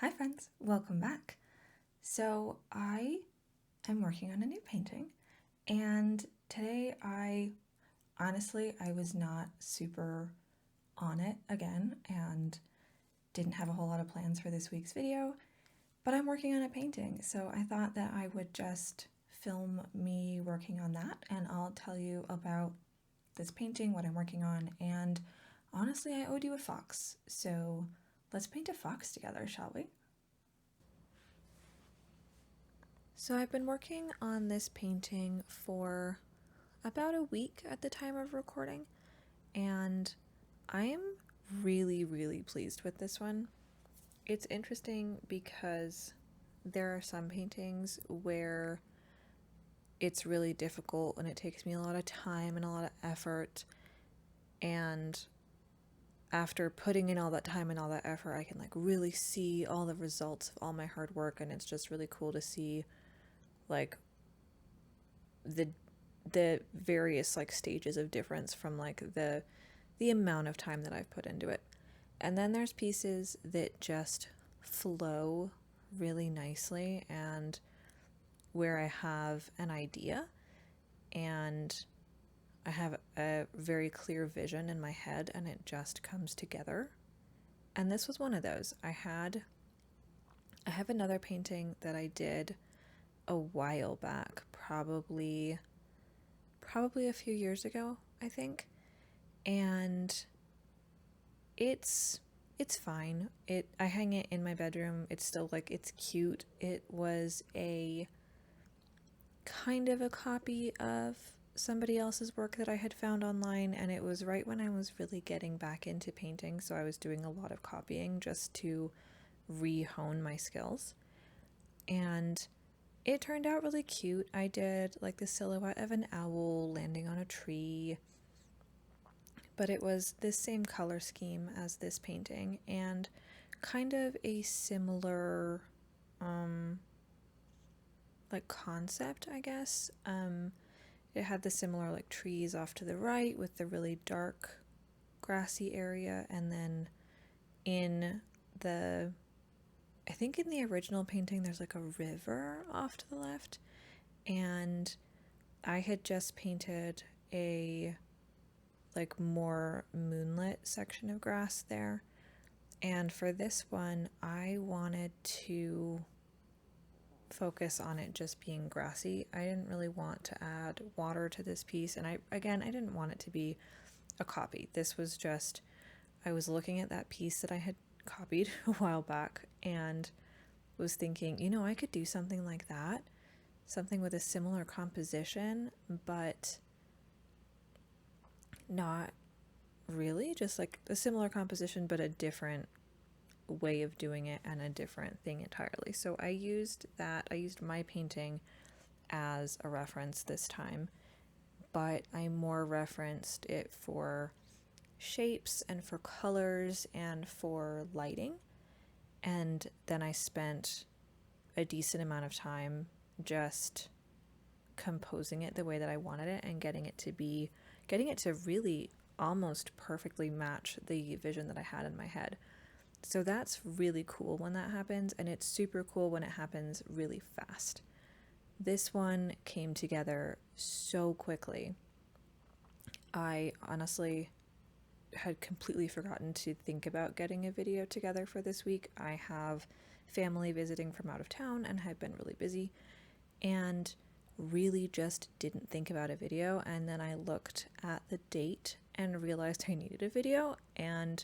Hi friends, welcome back. So I am working on a new painting, and today I was not super on it again and didn't have a whole lot of plans for this week's video, but I'm working on a painting, so I thought that I would just film me working on that and I'll tell you about this painting, what I'm working on, and honestly I owed you a fox, so let's paint a fox together, shall we? So I've been working on this painting for about a week at the time of recording, and I am really pleased with this one. It's interesting because there are some paintings where it's really difficult and it takes me a lot of time and a lot of effort, and after putting in all that time and all that effort, I can really see all the results of all my hard work, and it's just really cool to see like the various stages of difference from the amount of time that I've put into it. And then there's pieces that just flow really nicely, and where I have an idea and I have a very clear vision in my head and it just comes together. And this was one of those. I have another painting that I did a while back, probably a few years ago, I think. And it's fine. I hang it in my bedroom. It's still it's cute. It was a kind of a copy of somebody else's work that I had found online, and it was right when I was really getting back into painting, so I was doing a lot of copying just to re-hone my skills. And it turned out really cute. I did the silhouette of an owl landing on a tree, but it was this same color scheme as this painting and kind of a similar concept, I guess. It had the similar trees off to the right with the really dark grassy area, and then in the I think in the original painting there's a river off to the left, and I had just painted a more moonlit section of grass there. And for this one, I wanted to focus on it just being grassy. I didn't really want to add water to this piece, and I didn't want it to be a copy. This was just, I was looking at that piece that I had copied a while back and was thinking, I could do something like that, something with a similar composition, but not really, just a similar composition but a different way of doing it and a different thing entirely. So I used my painting as a reference this time, but I more referenced it for shapes and for colors and for lighting. And then I spent a decent amount of time just composing it the way that I wanted it and getting it to really almost perfectly match the vision that I had in my head. So that's really cool when that happens, and it's super cool when it happens really fast. This one came together so quickly. I honestly had completely forgotten to think about getting a video together for this week. I have family visiting from out of town and have been really busy, and really just didn't think about a video. And then I looked at the date and realized I needed a video, and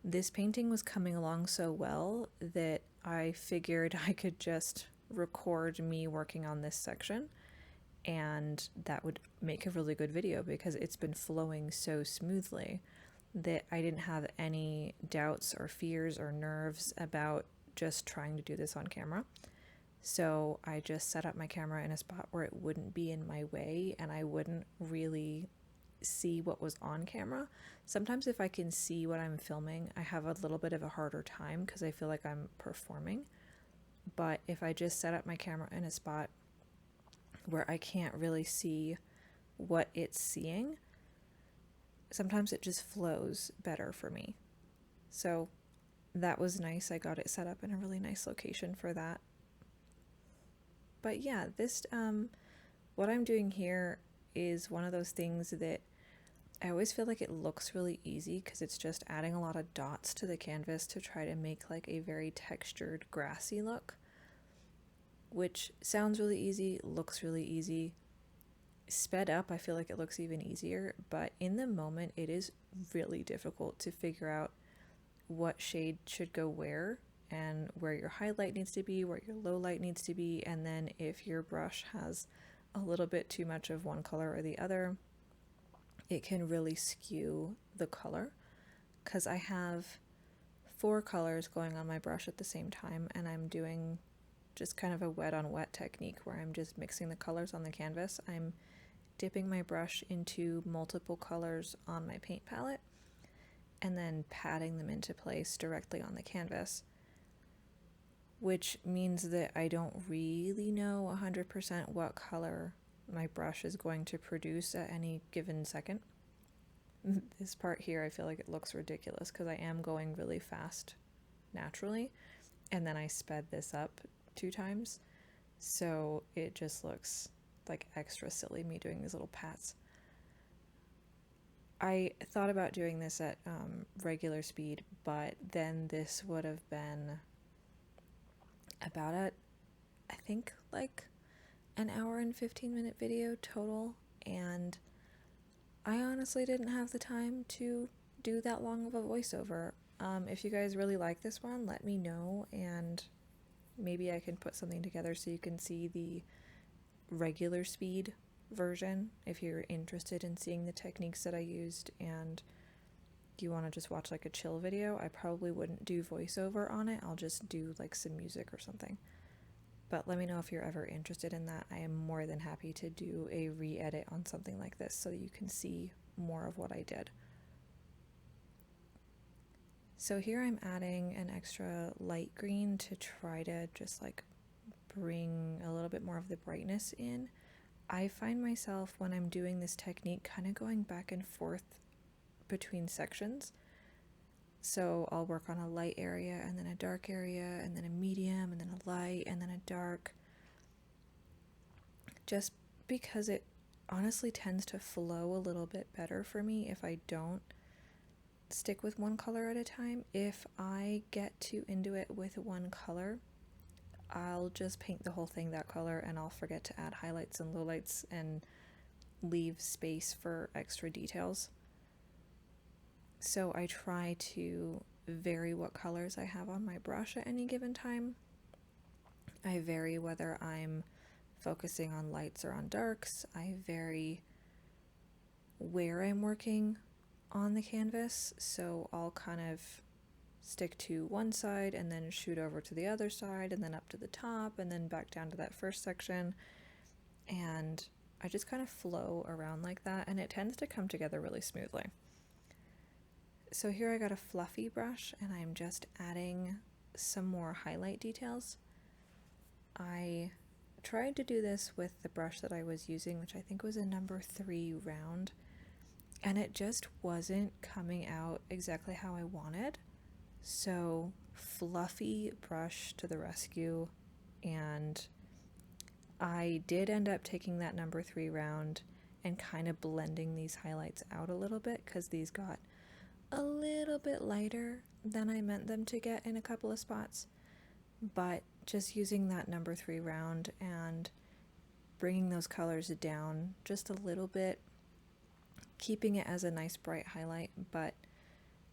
this painting was coming along so well that I figured I could just record me working on this section, and that would make a really good video because it's been flowing so smoothly that I didn't have any doubts or fears or nerves about just trying to do this on camera. So I just set up my camera in a spot where it wouldn't be in my way and I wouldn't really see what was on camera. Sometimes if I can see what I'm filming, I have a little bit of a harder time because I feel like I'm performing. But if I just set up my camera in a spot where I can't really see what it's seeing, sometimes it just flows better for me. So that was nice. I got it set up in a really nice location for that. But yeah, what I'm doing here is one of those things that I always feel like it looks really easy because it's just adding a lot of dots to the canvas to try to make like a very textured, grassy look, which sounds really easy, looks really easy. Sped up, I feel like it looks even easier, but in the moment, it is really difficult to figure out what shade should go where and where your highlight needs to be, where your low light needs to be, and then if your brush has a little bit too much of one color or the other, it can really skew the color because I have 4 colors going on my brush at the same time, and I'm doing just kind of a wet on wet technique where I'm just mixing the colors on the canvas. I'm dipping my brush into multiple colors on my paint palette and then patting them into place directly on the canvas, which means that I don't really know 100% what color my brush is going to produce at any given second. This part here, I feel like it looks ridiculous because I am going really fast naturally, and then I sped this up 2 times, so it just looks like extra silly me doing these little pats. I thought about doing this at regular speed, but then this would have been about I think like an hour and 15-minute video total, and I honestly didn't have the time to do that long of a voiceover. If you guys really like this one, let me know, and maybe I can put something together so you can see the regular speed version if you're interested in seeing the techniques that I used and you want to just watch like a chill video. I probably wouldn't do voiceover on it. I'll just do like some music or something. But let me know if you're ever interested in that. I am more than happy to do a re-edit on something like this so that you can see more of what I did. So here I'm adding an extra light green to try to just like bring a little bit more of the brightness in. I find myself when I'm doing this technique kind of going back and forth between sections. So I'll work on a light area and then a dark area and then a medium and then a light and then a dark, just because it honestly tends to flow a little bit better for me if I don't stick with one color at a time. If I get too into it with one color, I'll just paint the whole thing that color and I'll forget to add highlights and lowlights and leave space for extra details. So I try to vary what colors I have on my brush at any given time. I vary whether I'm focusing on lights or on darks. I vary where I'm working on the canvas, so I'll kind of stick to one side and then shoot over to the other side and then up to the top and then back down to that first section, and I just kind of flow around like that, and it tends to come together really smoothly. So here I got a fluffy brush and I'm just adding some more highlight details. I tried to do this with the brush that I was using, which I think was a number 3 round, and it just wasn't coming out exactly how I wanted. So fluffy brush to the rescue, and I did end up taking that number 3 round and kind of blending these highlights out a little bit because these got a little bit lighter than I meant them to get in a couple of spots. But just using that number 3 round and bringing those colors down just a little bit, keeping it as a nice bright highlight, but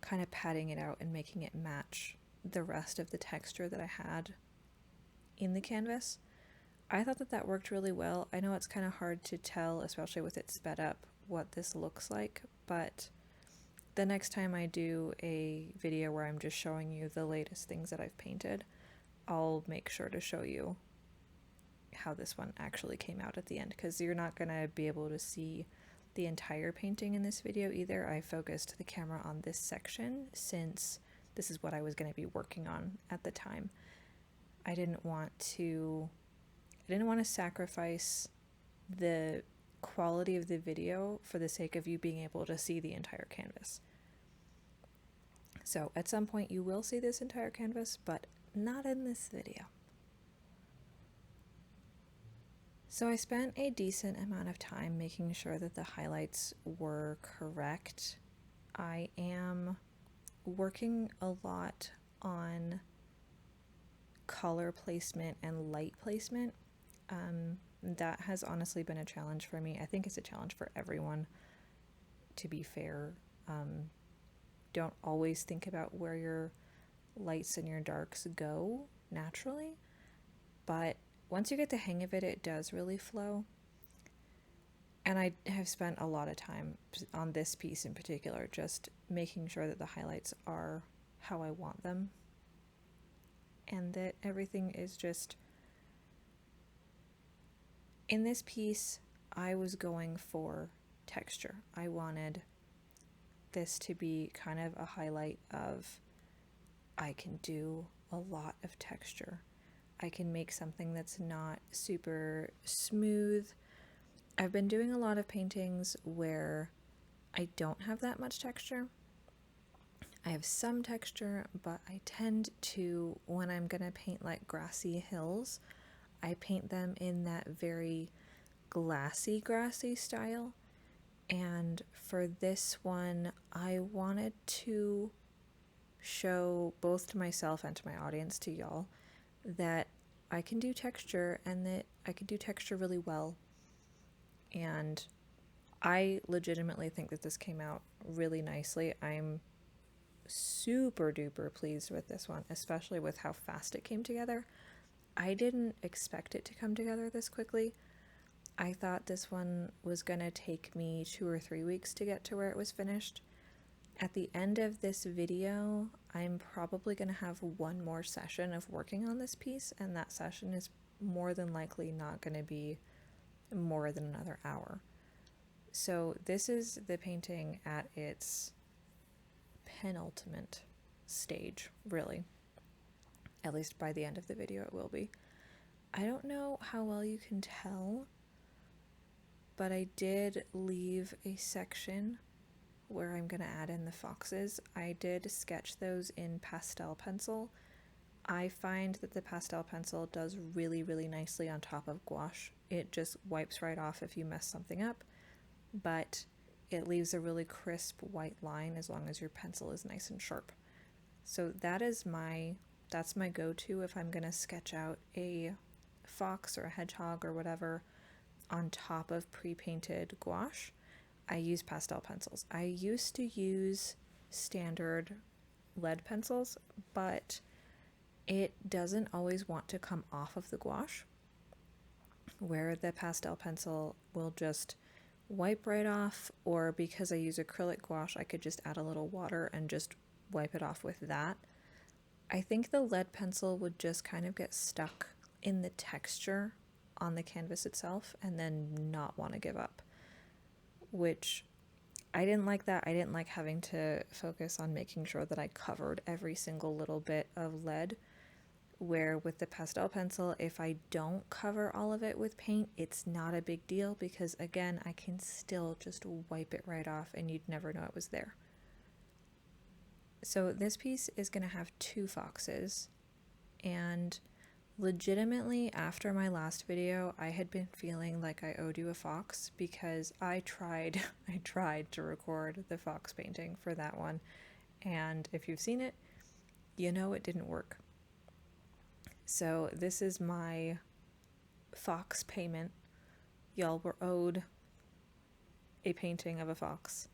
kind of patting it out and making it match the rest of the texture that I had in the canvas. I thought that that worked really well. I know it's kind of hard to tell, especially with it sped up, what this looks like, but the next time I do a video where I'm just showing you the latest things that I've painted, I'll make sure to show you how this one actually came out at the end, because you're not going to be able to see the entire painting in this video either. I focused the camera on this section since this is what I was going to be working on at the time. I didn't want to sacrifice the quality of the video for the sake of you being able to see the entire canvas. So at some point you will see this entire canvas, but not in this video. So I spent a decent amount of time making sure that the highlights were correct. I am working a lot on color placement and light placement. That has honestly been a challenge for me. I think it's a challenge for everyone, to be fair. Don't always think about where your lights and your darks go naturally, but once you get the hang of it, it does really flow. And I have spent a lot of time on this piece in particular, just making sure that the highlights are how I want them, and that everything is just... In this piece, I was going for texture. I wanted this to be kind of a highlight of, I can do a lot of texture. I can make something that's not super smooth. I've been doing a lot of paintings where I don't have that much texture. I have some texture, but I tend to, when I'm gonna paint like grassy hills, I paint them in that very glassy, grassy style. And for this one, I wanted to show both to myself and to my audience, to y'all, that I can do texture and that I can do texture really well. And I legitimately think that this came out really nicely. I'm super duper pleased with this one, especially with how fast it came together. I didn't expect it to come together this quickly. I thought this one was gonna take me 2 or 3 weeks to get to where it was finished. At the end of this video, I'm probably gonna have one more session of working on this piece, and that session is more than likely not gonna be more than another hour. So this is the painting at its penultimate stage, really. At least by the end of the video it will be. I don't know how well you can tell, but I did leave a section where I'm going to add in the foxes. I did sketch those in pastel pencil. I find that the pastel pencil does really, really nicely on top of gouache. It just wipes right off if you mess something up, but it leaves a really crisp white line as long as your pencil is nice and sharp. So that's my go-to if I'm going to sketch out a fox or a hedgehog or whatever on top of pre-painted gouache. I use pastel pencils. I used to use standard lead pencils, but it doesn't always want to come off of the gouache, where the pastel pencil will just wipe right off, or because I use acrylic gouache, I could just add a little water and just wipe it off with that. I think the lead pencil would just kind of get stuck in the texture on the canvas itself and then not want to give up, which I didn't like that. I didn't like having to focus on making sure that I covered every single little bit of lead, where with the pastel pencil, if I don't cover all of it with paint, it's not a big deal because, again, I can still just wipe it right off and you'd never know it was there. So this piece is going to have 2 foxes, and legitimately after my last video, I had been feeling like I owed you a fox because I tried to record the fox painting for that one, and if you've seen it, you know it didn't work. So this is my fox payment. Y'all were owed a painting of a fox,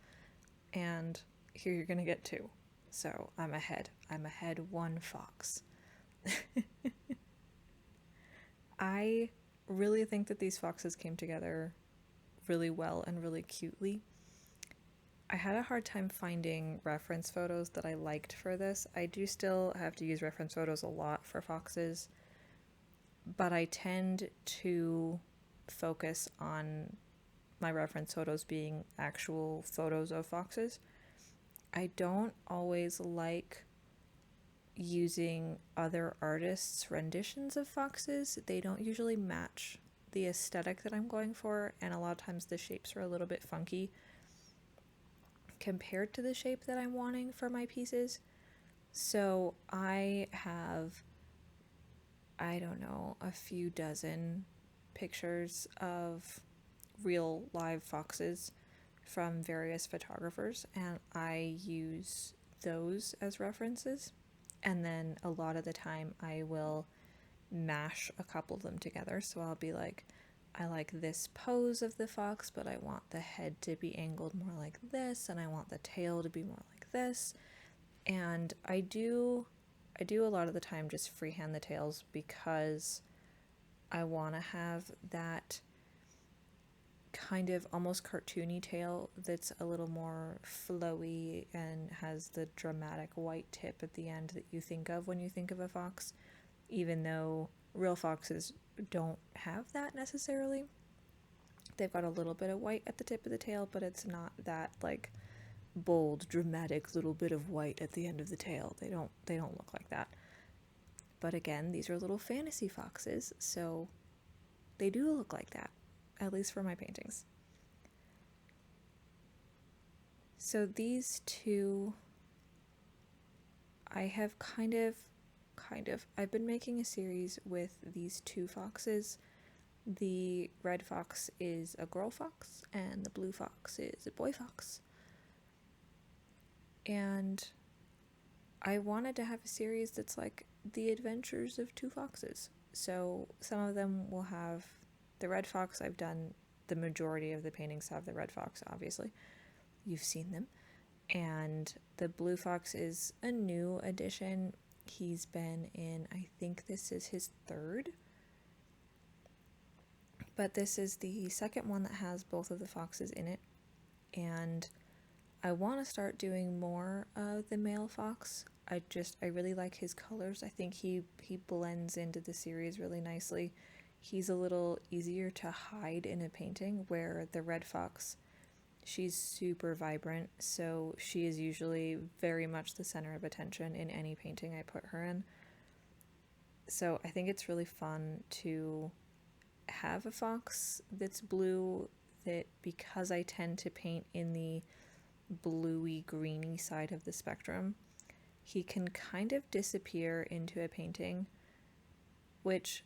and here you're gonna get 2. So I'm ahead 1 fox. I really think that these foxes came together really well and really cutely. I had a hard time finding reference photos that I liked for this. I do still have to use reference photos a lot for foxes, but I tend to focus on my reference photos being actual photos of foxes. I don't always like using other artists' renditions of foxes. They don't usually match the aesthetic that I'm going for, and a lot of times the shapes are a little bit funky compared to the shape that I'm wanting for my pieces. So I have, I don't know, a few dozen pictures of real live foxes from various photographers, and I use those as references. And then a lot of the time, I will mash a couple of them together. So I'll be like, I like this pose of the fox, but I want the head to be angled more like this, and I want the tail to be more like this. And I do a lot of the time just freehand the tails because I want to have that kind of almost cartoony tail that's a little more flowy and has the dramatic white tip at the end that you think of when you think of a fox, even though real foxes don't have that necessarily. They've got a little bit of white at the tip of the tail, but it's not that like bold, dramatic little bit of white at the end of the tail. They don't look like that. But again, these are little fantasy foxes, so they do look like that, at least for my paintings. So these two, I have I've been making a series with these two foxes. The red fox is a girl fox, and the blue fox is a boy fox. And I wanted to have a series that's like the adventures of two foxes. So some of them will have the red fox. I've done the majority of the paintings have the red fox, obviously. You've seen them. And the blue fox is a new addition. He's been in, I think this is his third. But this is the second one that has both of the foxes in it. And I want to start doing more of the male fox. I really like his colors. I think he blends into the series really nicely. He's a little easier to hide in a painting, where the red fox, she's super vibrant, so she is usually very much the center of attention in any painting I put her in. So I think it's really fun to have a fox that's blue, that because I tend to paint in the bluey greeny side of the spectrum, he can kind of disappear into a painting, which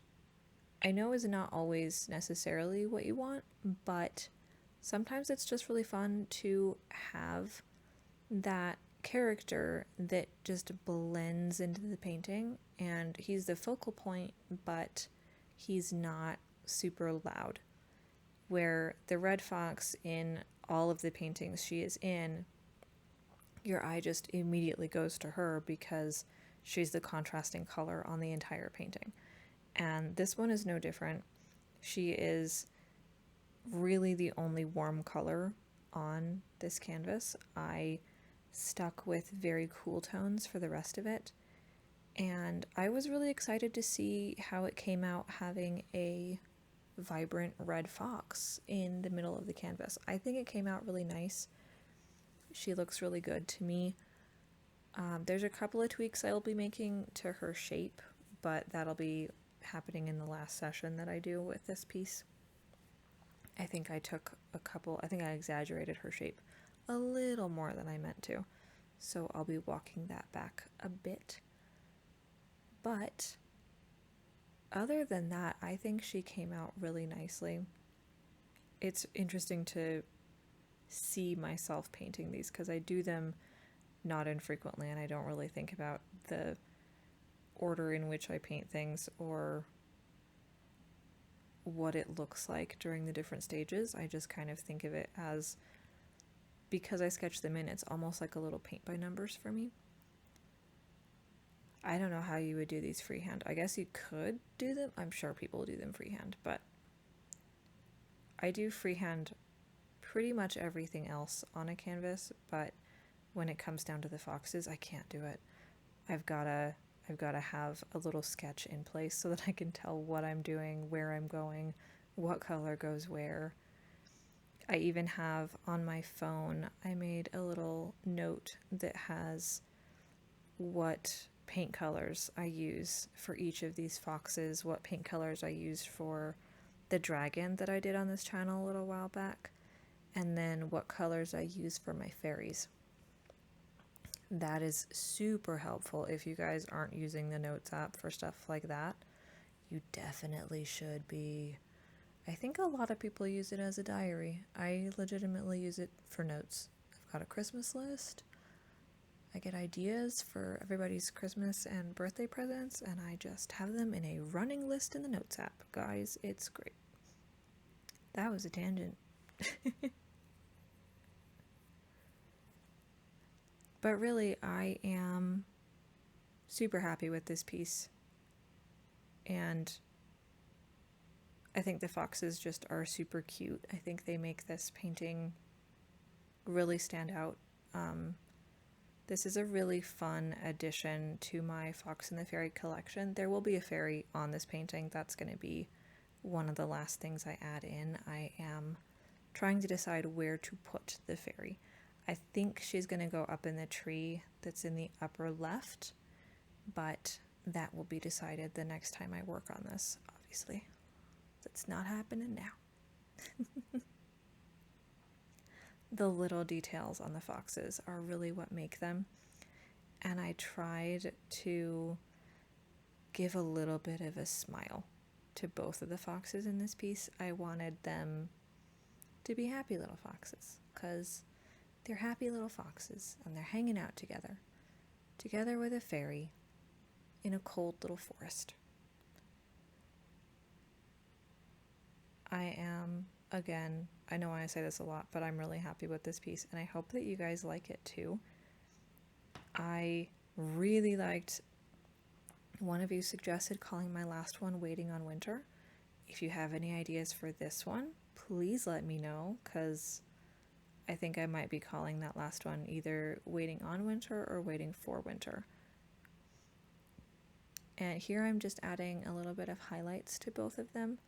I know is not always necessarily what you want, but sometimes it's just really fun to have that character that just blends into the painting, and he's the focal point, but he's not super loud. Where the red fox in all of the paintings she is in, your eye just immediately goes to her because she's the contrasting color on the entire painting. And this one is no different. She is really the only warm color on this canvas. I stuck with very cool tones for the rest of it. And I was really excited to see how it came out having a vibrant red fox in the middle of the canvas. I think it came out really nice. She looks really good to me. There's a couple of tweaks I'll be making to her shape, but that'll be happening in the last session that I do with this piece. I think I exaggerated her shape a little more than I meant to, so I'll be walking that back a bit. But other than that, I think she came out really nicely. It's interesting to see myself painting these because I do them not infrequently, and I don't really think about the order in which I paint things or what it looks like during the different stages. I just kind of think of it as, because I sketch them in, it's almost like a little paint by numbers for me. I don't know how you would do these freehand. I guess you could do them. I'm sure people do them freehand, but I do freehand pretty much everything else on a canvas, but when it comes down to the foxes, I can't do it. I've got to have a little sketch in place so that I can tell what I'm doing, where I'm going, what color goes where. I even have on my phone, I made a little note that has what paint colors I use for each of these foxes, what paint colors I used for the dragon that I did on this channel a little while back, and then what colors I use for my fairies. That is super helpful if you guys aren't using the Notes app for stuff like that. You definitely should be. I think a lot of people use it as a diary. I legitimately use it for notes. I've got a Christmas list. I get ideas for everybody's Christmas and birthday presents, and I just have them in a running list in the Notes app. Guys, it's great. That was a tangent. But really, I am super happy with this piece. And I think the foxes just are super cute. I think they make this painting really stand out. This is a really fun addition to my Fox and the Fairy collection. There will be a fairy on this painting. That's going to be one of the last things I add in. I am trying to decide where to put the fairy. I think she's going to go up in the tree that's in the upper left, but that will be decided the next time I work on this, obviously. That's not happening now. The little details on the foxes are really what make them, and I tried to give a little bit of a smile to both of the foxes in this piece. I wanted them to be happy little foxes, because they're happy little foxes, and they're hanging out together with a fairy in a cold little forest. I am, again, I know I say this a lot, but I'm really happy with this piece, and I hope that you guys like it too. I really liked, one of you suggested calling my last one Waiting on Winter. If you have any ideas for this one, please let me know, because I think I might be calling that last one either Waiting on Winter or Waiting for Winter. And here I'm just adding a little bit of highlights to both of them,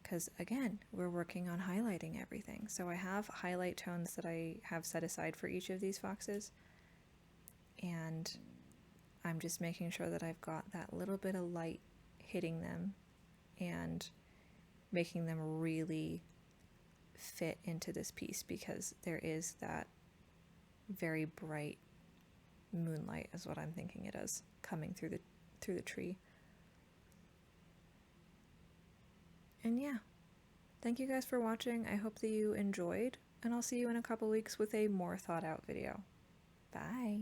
because again, we're working on highlighting everything. So I have highlight tones that I have set aside for each of these foxes, and I'm just making sure that I've got that little bit of light hitting them and making them really fit into this piece, because there is that very bright moonlight, is what I'm thinking it is, coming through the tree. And yeah, thank you guys for watching. I hope that you enjoyed, and I'll see you in a couple weeks with a more thought out video. Bye!